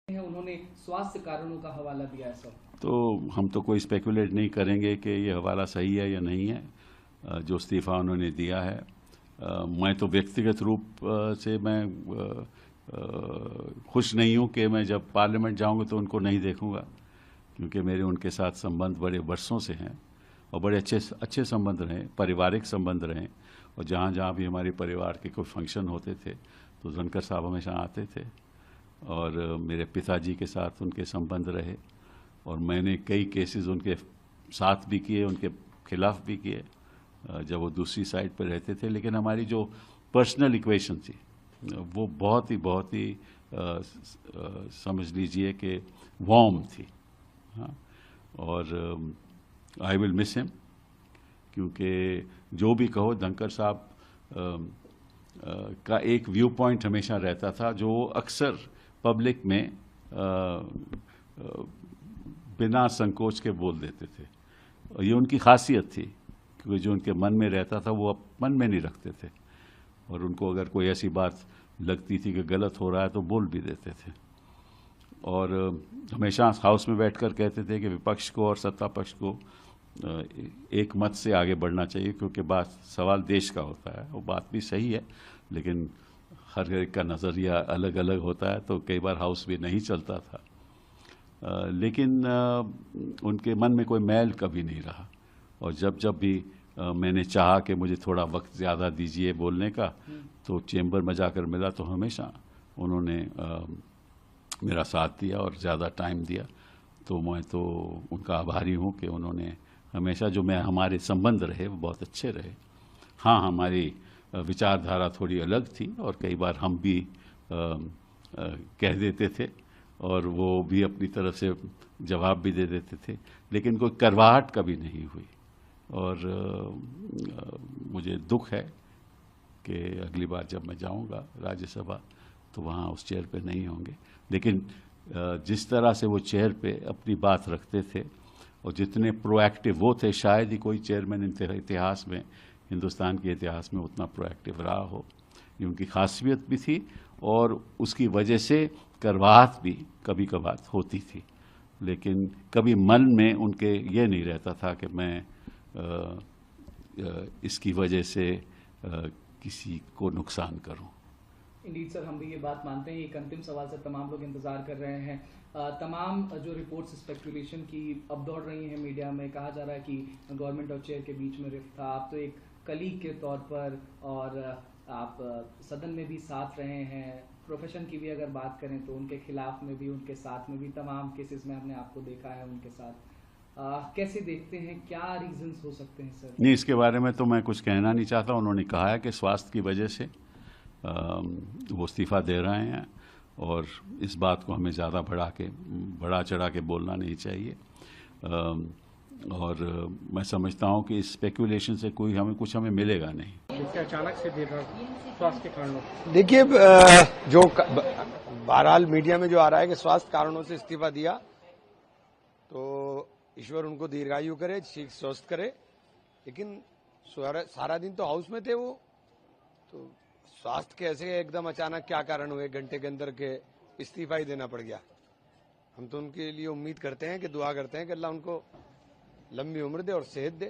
उन्होंने स्वास्थ्य कारणों का हवाला दिया है सर। तो हम तो कोई स्पेकुलेट नहीं करेंगे कि ये हवाला सही है या नहीं है, जो इस्तीफ़ा उन्होंने दिया है। मैं तो व्यक्तिगत रूप से मैं खुश नहीं हूँ कि मैं जब पार्लियामेंट जाऊँगा तो उनको नहीं देखूँगा, क्योंकि मेरे उनके साथ संबंध बड़े वर्षों से हैं और बड़े अच्छे संबंध रहे, पारिवारिक संबंध रहे। और जहाँ जहाँ भी हमारे परिवार के कोई फंक्शन होते थे तो धनखड़ साहब हमेशा आते थे और मेरे पिताजी के साथ उनके संबंध रहे और मैंने कई केसेस उनके साथ भी किए, उनके खिलाफ भी किए जब वो दूसरी साइड पर रहते थे। लेकिन हमारी जो पर्सनल इक्वेशन थी वो बहुत ही समझ लीजिए कि वार्म थी। हाँ, और आई विल मिस हिम, क्योंकि जो भी कहो धनखड़ साहब का एक व्यू पॉइंट हमेशा रहता था जो अक्सर पब्लिक में बिना संकोच के बोल देते थे। और ये उनकी खासियत थी, क्योंकि जो उनके मन में रहता था वो मन में नहीं रखते थे और उनको अगर कोई ऐसी बात लगती थी कि गलत हो रहा है तो बोल भी देते थे। और हमेशा हाउस में बैठकर कहते थे कि विपक्ष को और सत्ता पक्ष को एक मत से आगे बढ़ना चाहिए, क्योंकि सवाल देश का होता है। वो बात भी सही है, लेकिन हर एक का नज़रिया अलग अलग होता है, तो कई बार हाउस भी नहीं चलता था। लेकिन उनके मन में कोई मैल कभी नहीं रहा और जब भी मैंने चाहा कि मुझे थोड़ा वक्त ज़्यादा दीजिए बोलने का, तो चेंबर में जाकर मिला तो हमेशा उन्होंने मेरा साथ दिया और ज़्यादा टाइम दिया। तो मैं तो उनका आभारी हूँ कि उन्होंने हमेशा जो हमारे संबंध रहे वो बहुत अच्छे रहे। हाँ, हमारी विचारधारा थोड़ी अलग थी और कई बार हम भी कह देते थे और वो भी अपनी तरफ से जवाब भी दे देते थे, लेकिन कोई करवाहट कभी नहीं हुई। और मुझे दुख है कि अगली बार जब मैं जाऊंगा राज्यसभा तो वहाँ उस चेयर पे नहीं होंगे। लेकिन जिस तरह से वो चेयर पे अपनी बात रखते थे और जितने प्रोएक्टिव वो थे, शायद ही कोई चेयरमैन इतिहास में, हिंदुस्तान के इतिहास में उतना प्रोएक्टिव रहा हो। ये उनकी खासियत भी थी और उसकी वजह से करवाहट भी कभी कभार होती थी, लेकिन कभी मन में उनके ये नहीं रहता था कि मैं इसकी वजह से किसी को नुकसान करूं। इंडीड सर, हम भी ये बात मानते हैं। एक अंतिम सवाल से तमाम लोग इंतजार कर रहे हैं। तमाम जो रिपोर्ट्स स्पेकुलेशन की अब दौड़ रही हैं मीडिया में, कहा जा रहा है कि गवर्नमेंट और चेयर के बीच में रिफ्ट था। आप तो एक कलीग के तौर पर और आप सदन में भी साथ रहे हैं, प्रोफेशन की भी अगर बात करें तो उनके खिलाफ में भी उनके साथ में भी तमाम केसेस में हमने आपको देखा है उनके साथ। कैसे देखते हैं, क्या रीजंस हो सकते हैं सर? नहीं, इसके बारे में तो मैं कुछ कहना नहीं चाहता। उन्होंने कहा है कि स्वास्थ्य की वजह से वो इस्तीफ़ा दे रहे हैं और इस बात को हमें ज़्यादा बढ़ा चढ़ा के बोलना नहीं चाहिए। और मैं समझता हूँ कि इस स्पेकुलेशन से कुछ हमें मिलेगा नहीं। अचानक से दे रहा स्वास्थ्य के कारणों, देखिए जो बहरहाल मीडिया में जो आ रहा है कि स्वास्थ्य कारणों से इस्तीफा दिया, तो ईश्वर उनको दीर्घायु करे, ठीक स्वस्थ करे। लेकिन सारा दिन तो हाउस में थे वो, तो स्वास्थ्य कैसे एकदम अचानक क्या कारण हुए, घंटे के अंदर के इस्तीफा ही देना पड़ गया। हम तो उनके लिए उम्मीद करते हैं कि दुआ करते हैं कि अल्लाह उनको लंबी उम्र दे और सेहत दे।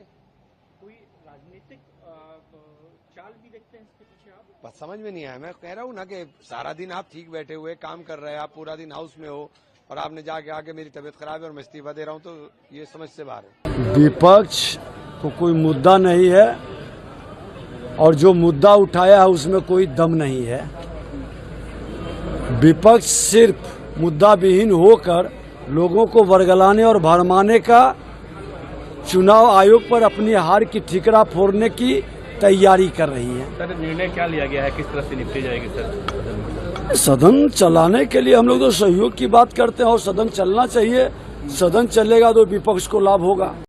कोई राजनीतिक चाल भी देखते हैं इसके पीछे आप? बस समझ में नहीं आया। मैं कह रहा हूँ ना कि सारा दिन आप ठीक बैठे हुए काम कर रहे हैं, आप पूरा दिन हाउस में हो और आपने जाके आके मेरी तबीयत खराब है और मैं इस्तीफा दे रहा हूँ, तो ये समझ से बाहर है। विपक्ष तो कोई मुद्दा नहीं है और जो मुद्दा उठाया है उसमें कोई दम नहीं है। विपक्ष सिर्फ मुद्दा विहीन होकर लोगों को वर्गलाने और भरमाने का चुनाव आयोग पर अपनी हार की ठिकरा फोड़ने की तैयारी कर रही है। सर, निर्णय क्या लिया गया है, किस तरह से निपटी जाएगी सर? सदन चलाने के लिए हम लोग तो सहयोग की बात करते हैं और सदन चलना चाहिए। सदन चलेगा तो विपक्ष को लाभ होगा।